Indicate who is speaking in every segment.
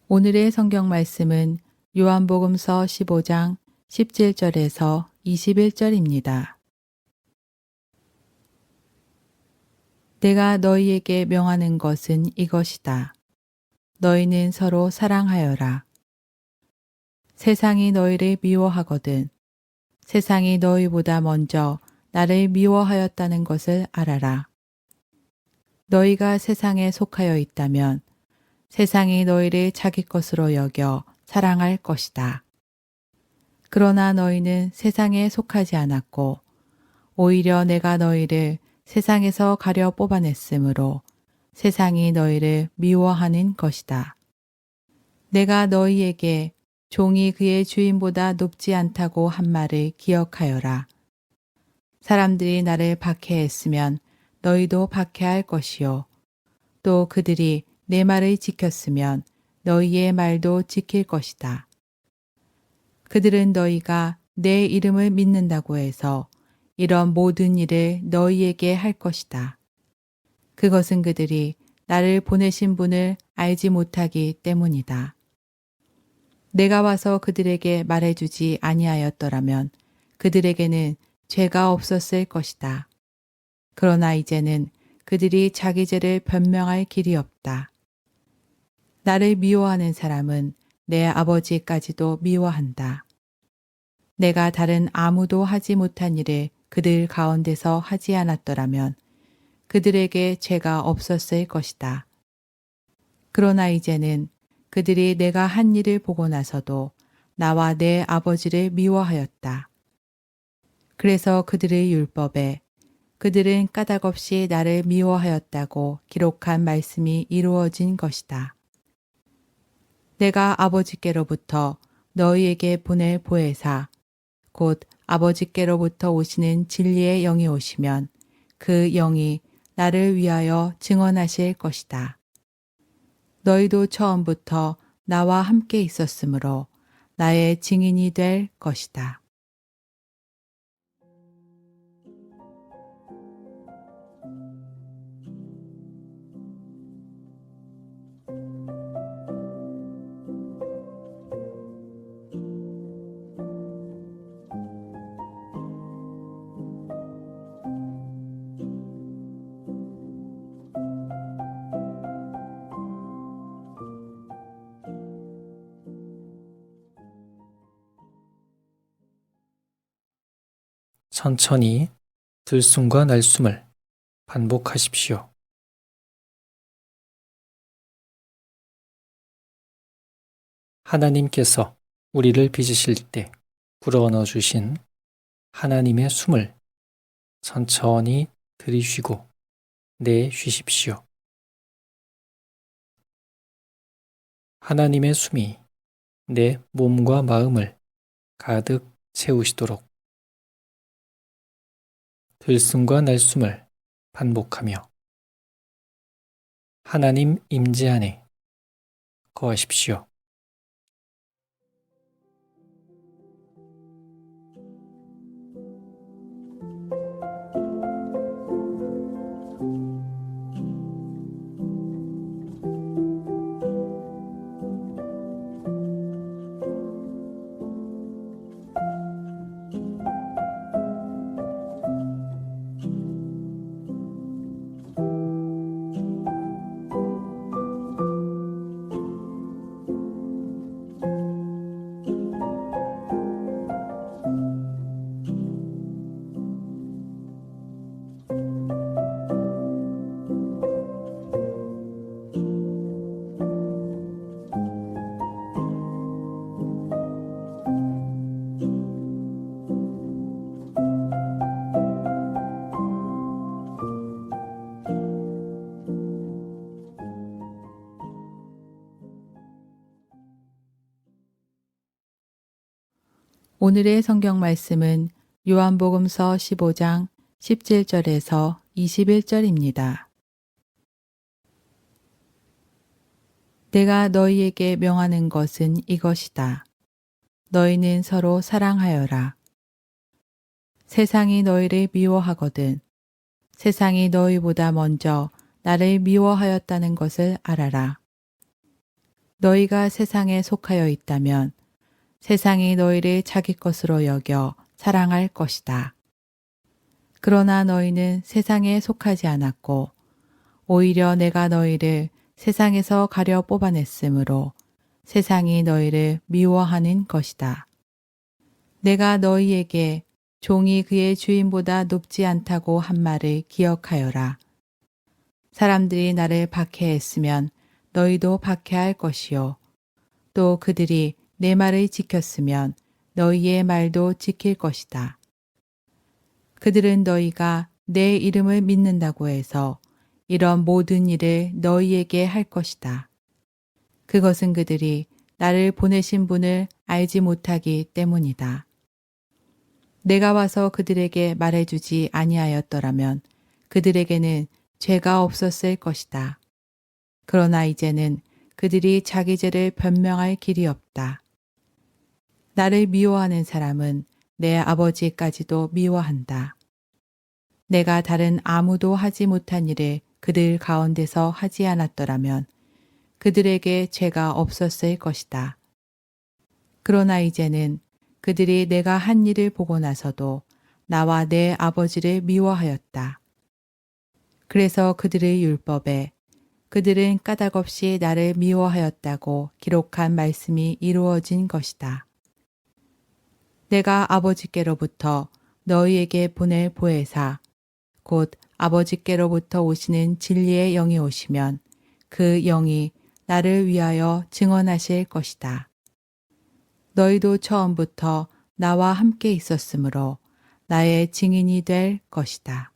Speaker 1: 오늘의 성경 말씀은 요한복음서 15장 17절에서 21절입니다. 내가 너희에게 명하는 것은 이것이다. 너희는 서로 사랑하여라. 세상이 너희를 미워하거든 세상이 너희보다 먼저 나를 미워하였다는 것을 알아라. 너희가 세상에 속하여 있다면 세상이 너희를 자기 것으로 여겨 사랑할 것이다. 그러나 너희는 세상에 속하지 않았고 오히려 내가 너희를 세상에서 가려 뽑아냈으므로 세상이 너희를 미워하는 것이다. 내가 너희에게 종이 그의 주인보다 높지 않다고 한 말을 기억하여라. 사람들이 나를 박해했으면 너희도 박해할 것이요. 또 그들이 내 말을 지켰으면 너희의 말도 지킬 것이다. 그들은 너희가 내 이름을 믿는다고 해서 이런 모든 일을 너희에게 할 것이다. 그것은 그들이 나를 보내신 분을 알지 못하기 때문이다. 내가 와서 그들에게 말해주지 아니하였더라면 그들에게는 죄가 없었을 것이다. 그러나 이제는 그들이 자기 죄를 변명할 길이 없다. 나를 미워하는 사람은 내 아버지까지도 미워한다. 내가 다른 아무도 하지 못한 일을 그들 가운데서 하지 않았더라면 그들에게 죄가 없었을 것이다. 그러나 이제는 그들이 내가 한 일을 보고 나서도 나와 내 아버지를 미워하였다. 그래서 그들의 율법에 그들은 까닭없이 나를 미워하였다고 기록한 말씀이 이루어진 것이다. 내가 아버지께로부터 너희에게 보낼 보혜사, 곧 아버지께로부터 오시는 진리의 영이 오시면 그 영이 나를 위하여 증언하실 것이다. 너희도 처음부터 나와 함께 있었으므로 나의 증인이 될 것이다.
Speaker 2: 천천히 들숨과 날숨을 반복하십시오. 하나님께서 우리를 빚으실 때 불어넣어 주신 하나님의 숨을 천천히 들이쉬고 내쉬십시오. 하나님의 숨이 내 몸과 마음을 가득 채우시도록 들숨과 날숨을 반복하며 하나님 임재 안에 거하십시오.
Speaker 1: 오늘의 성경 말씀은 요한복음서 15장 17절에서 21절입니다. 내가 너희에게 명하는 것은 이것이다. 너희는 서로 사랑하여라. 세상이 너희를 미워하거든 세상이 너희보다 먼저 나를 미워하였다는 것을 알아라. 너희가 세상에 속하여 있다면 세상이 너희를 자기 것으로 여겨 사랑할 것이다. 그러나 너희는 세상에 속하지 않았고 오히려 내가 너희를 세상에서 가려 뽑아냈으므로 세상이 너희를 미워하는 것이다. 내가 너희에게 종이 그의 주인보다 높지 않다고 한 말을 기억하여라. 사람들이 나를 박해했으면 너희도 박해할 것이요. 또 그들이 내 말을 지켰으면 너희의 말도 지킬 것이다. 그들은 너희가 내 이름을 믿는다고 해서 이런 모든 일을 너희에게 할 것이다. 그것은 그들이 나를 보내신 분을 알지 못하기 때문이다. 내가 와서 그들에게 말해주지 아니하였더라면 그들에게는 죄가 없었을 것이다. 그러나 이제는 그들이 자기 죄를 변명할 길이 없다. 나를 미워하는 사람은 내 아버지까지도 미워한다. 내가 다른 아무도 하지 못한 일을 그들 가운데서 하지 않았더라면 그들에게 죄가 없었을 것이다. 그러나 이제는 그들이 내가 한 일을 보고 나서도 나와 내 아버지를 미워하였다. 그래서 그들의 율법에 그들은 까닭없이 나를 미워하였다고 기록한 말씀이 이루어진 것이다. 내가 아버지께로부터 너희에게 보낼 보혜사, 곧 아버지께로부터 오시는 진리의 영이 오시면 그 영이 나를 위하여 증언하실 것이다. 너희도 처음부터 나와 함께 있었으므로 나의 증인이 될 것이다.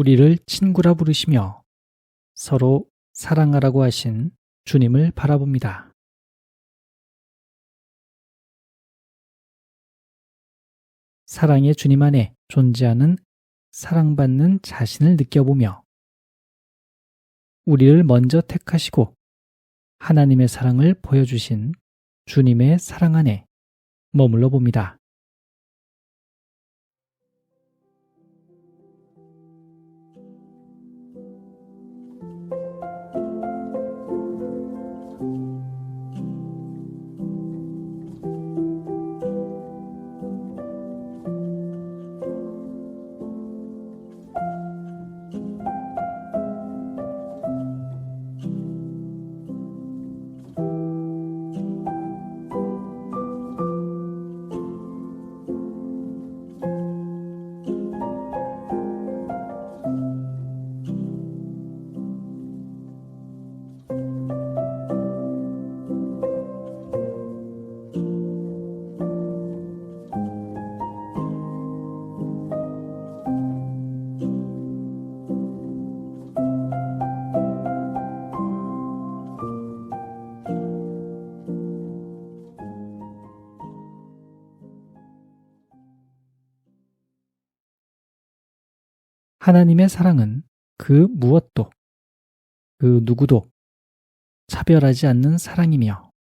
Speaker 2: 우리를 친구라 부르시며 서로 사랑하라고 하신 주님을 바라봅니다. 사랑의 주님 안에 존재하는 사랑받는 자신을 느껴보며 우리를 먼저 택하시고 하나님의 사랑을 보여주신 주님의 사랑 안에 머물러 봅니다. 하나님의 사랑은 그 무엇도, 그 누구도 차별하지 않는 사랑이며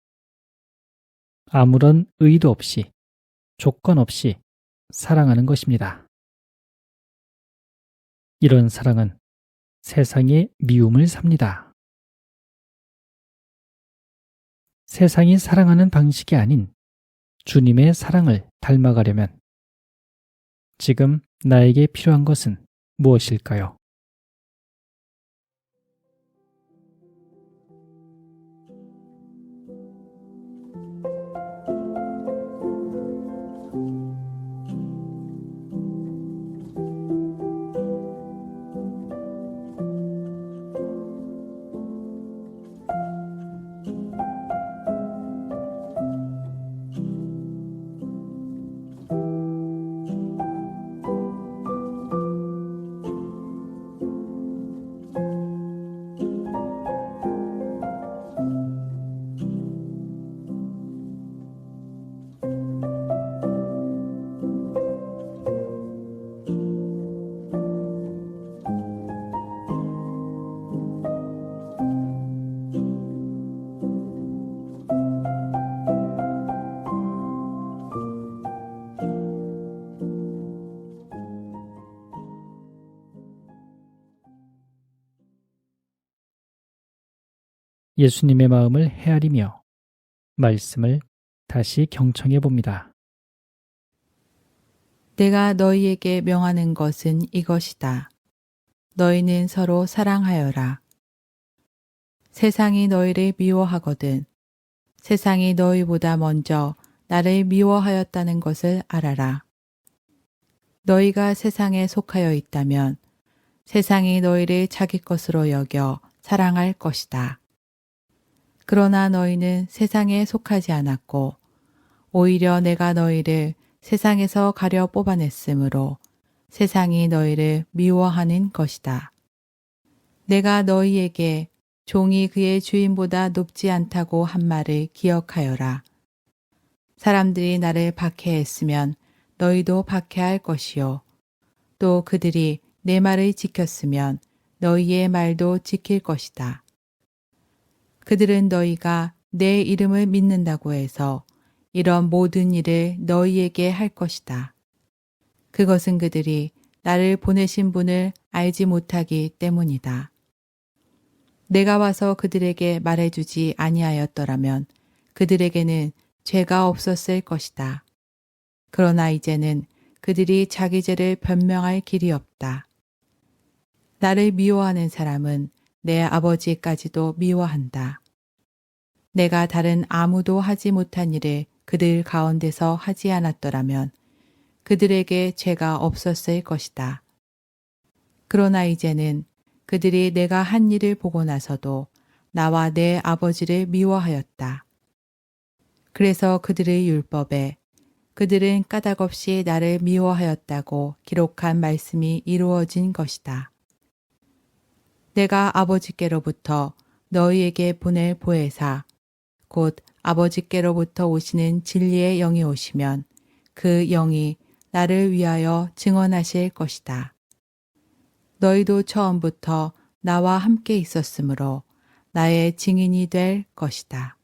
Speaker 2: 아무런 의도 없이, 조건 없이 사랑하는 것입니다. 이런 사랑은 세상의 미움을 삽니다. 세상이 사랑하는 방식이 아닌 주님의 사랑을 닮아가려면 지금 나에게 필요한 것은 무엇일까요? 예수님의 마음을 헤아리며 말씀을 다시 경청해 봅니다.
Speaker 1: 내가 너희에게 명하는 것은 이것이다. 너희는 서로 사랑하여라. 세상이 너희를 미워하거든 세상이 너희보다 먼저 나를 미워하였다는 것을 알아라. 너희가 세상에 속하여 있다면 세상이 너희를 자기 것으로 여겨 사랑할 것이다. 그러나 너희는 세상에 속하지 않았고 오히려 내가 너희를 세상에서 가려 뽑아냈으므로 세상이 너희를 미워하는 것이다. 내가 너희에게 종이 그의 주인보다 높지 않다고 한 말을 기억하여라. 사람들이 나를 박해했으면 너희도 박해할 것이요. 또 그들이 내 말을 지켰으면 너희의 말도 지킬 것이다. 그들은 너희가 내 이름을 믿는다고 해서 이런 모든 일을 너희에게 할 것이다. 그것은 그들이 나를 보내신 분을 알지 못하기 때문이다. 내가 와서 그들에게 말해주지 아니하였더라면 그들에게는 죄가 없었을 것이다. 그러나 이제는 그들이 자기 죄를 변명할 길이 없다. 나를 미워하는 사람은 내 아버지까지도 미워한다. 내가 다른 아무도 하지 못한 일을 그들 가운데서 하지 않았더라면 그들에게 죄가 없었을 것이다. 그러나 이제는 그들이 내가 한 일을 보고 나서도 나와 내 아버지를 미워하였다. 그래서 그들의 율법에 그들은 까닭없이 나를 미워하였다고 기록한 말씀이 이루어진 것이다. 내가 아버지께로부터 너희에게 보낼 보혜사 곧 아버지께로부터 오시는 진리의 영이 오시면 그 영이 나를 위하여 증언하실 것이다. 너희도 처음부터 나와 함께 있었으므로 나의 증인이 될 것이다.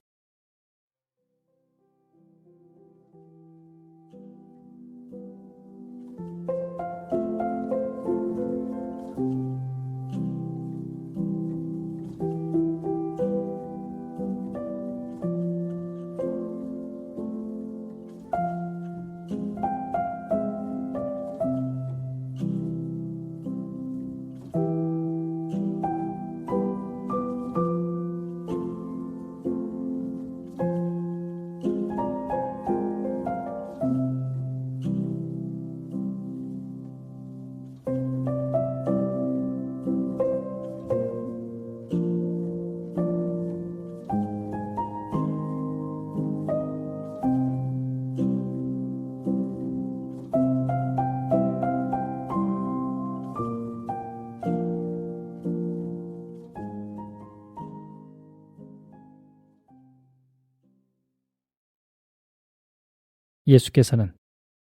Speaker 2: 예수께서는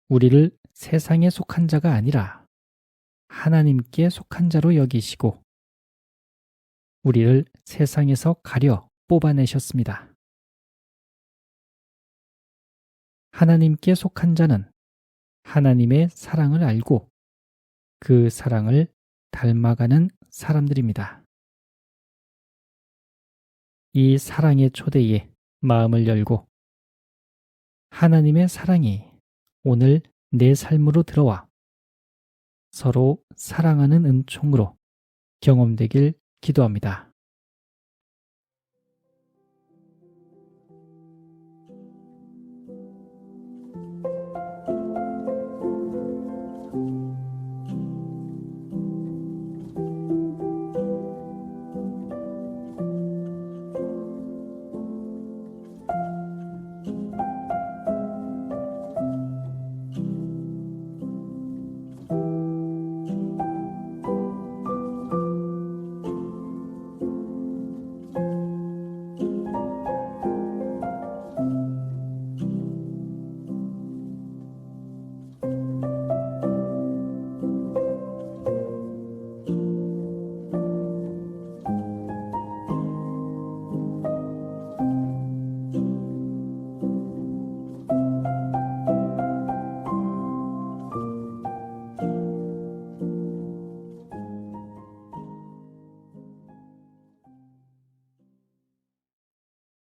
Speaker 2: 우리를 세상에 속한 자가 아니라 하나님께 속한 자로 여기시고 우리를 세상에서 가려 뽑아내셨습니다. 하나님께 속한 자는 하나님의 사랑을 알고 그 사랑을 닮아가는 사람들입니다. 이 사랑의 초대에 마음을 열고 하나님의 사랑이 오늘 내 삶으로 들어와 서로 사랑하는 은총으로 경험되길 기도합니다.